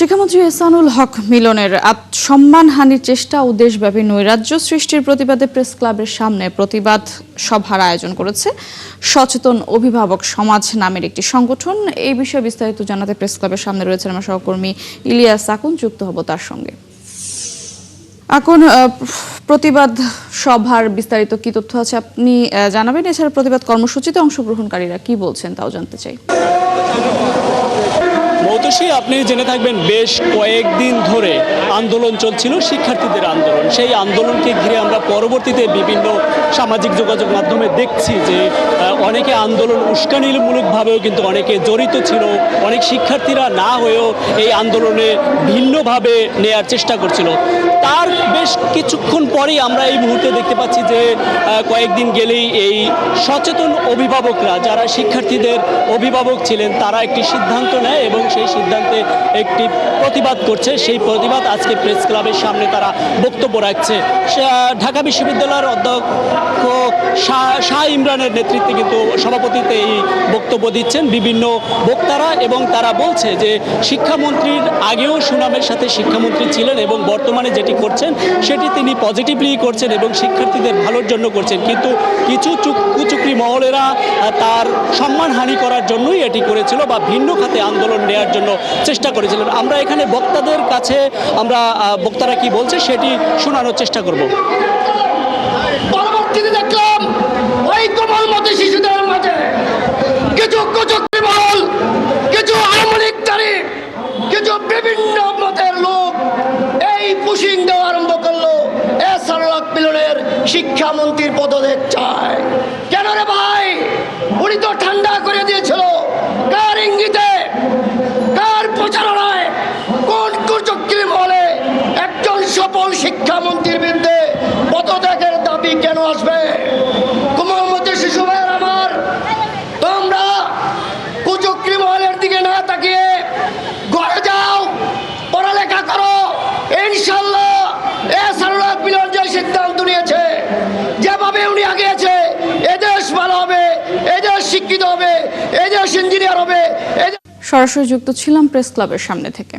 শিক্ষামন্ত্রী এহসানুল হক মিলনের সম্মানহানির চেষ্টা ও দেশব্যাপী নৈরাজ্য সৃষ্টির প্রতিবাদে প্রেস ক্লাবের সামনে প্রতিবাদ সভার আয়োজন করেছে সচেতন অভিভাবক সমাজ নামের একটি সংগঠন। এই বিষয়ে বিস্তারিত জানাতে প্রেস ক্লাবের সামনে রয়েছেন আমার সহকর্মী ইলিয়াস আকুন, যুক্ত হব তার সঙ্গে। এখন প্রতিবাদ সভার বিস্তারিত কি তথ্য আছে আপনি জানাবেন? এছাড়া প্রতিবাদ কর্মসূচিতে অংশগ্রহণকারীরা কি বলছেন তাও জানতে চাই। মৌতোষী, আপনি জেনে থাকবেন বেশ কয়েকদিন ধরে আন্দোলন চলছিল, শিক্ষার্থীদের আন্দোলন। সেই আন্দোলনকে ঘিরে আমরা পরবর্তীতে বিভিন্ন সামাজিক যোগাযোগ মাধ্যমে দেখছি যে অনেকে আন্দোলন উস্কানিমূলকভাবেও কিন্তু অনেকে জড়িত ছিল। অনেক শিক্ষার্থীরা না হয়েও এই আন্দোলনে ভিন্নভাবে নেয়ার চেষ্টা করছিল। তার বেশ কিছুক্ষণ পরেই আমরা এই মুহূর্তে দেখতে পাচ্ছি যে কয়েকদিন গেলেই এই সচেতন অভিভাবকরা, যারা শিক্ষার্থীদের অভিভাবক ছিলেন, তারা একটি সিদ্ধান্ত নেয় এবং সেই সিদ্ধান্তে একটি প্রতিবাদ করছে। সেই প্রতিবাদ আজকে প্রেস ক্লাবের সামনে তারা বক্তব্য রাখছে। ঢাকা বিশ্ববিদ্যালয়ের অধ্যক্ষ শাহ ইমরানের নেতৃত্বে কিন্তু সভাপতিতে এই বক্তব্য দিচ্ছেন বিভিন্ন বক্তারা, এবং তারা বলছে যে শিক্ষামন্ত্রীর আগেও সুনামের সাথে শিক্ষামন্ত্রী ছিলেন এবং বর্তমানে যেটি করছেন সেটি তিনি পজিটিভলি করছেন এবং শিক্ষার্থীদের ভালোর জন্য করছেন, কিন্তু কিছু কুচক্রী মহলেরা তার সম্মানহানি করার জন্যই এটি করেছিল বা ভিন্ন খাতে আন্দোলন নেওয়ার জন্য চেষ্টা করেছিলেন। আমরা এখানে বক্তাদের কাছে বক্তারা কি বলছে সেটি শোনানোর চেষ্টা করব। পরবর্তীতে দেখলাম ওই কোমলমতি শিশুদের মাঝে কিছু কুচক্রী মহল, কিছু আমলিকদারি, কিছু বিভিন্ন মতের লোক এই পুশিং দেওয়া আরম্ভ করলো এহসানুল হক মিলনের শিক্ষামন্ত্রীর পদত্যাগ চায়। কেন রে ভাই? উনি তো ঠান্ডা করে দিয়েছিল। কার ইঙ্গিতে, কার প্রচারণায়, কোন কুচক্রী মহলে একজন সফল শিক্ষামন্ত্রীর বিরুদ্ধে পদত্যাগের দাবি কেন আসবে? কোমলমতি শিশু ভাইয়ের আমার, তোমরা কুচক্রী মহলের দিকে না তাকিয়ে ঘরে যাও, পড়ালেখা করো। ইনশাল্লাহ এহসানুল হক মিলন যে সিদ্ধান্ত নিয়েছে, যেভাবে উনি আগিয়েছে, এদেশ ভালো হবে, এদেশ শিক্ষিত হবে, এদেশ ইঞ্জিনিয়ার হবে। সরাসরি যুক্ত ছিলাম প্রেস ক্লাবের সামনে থেকে।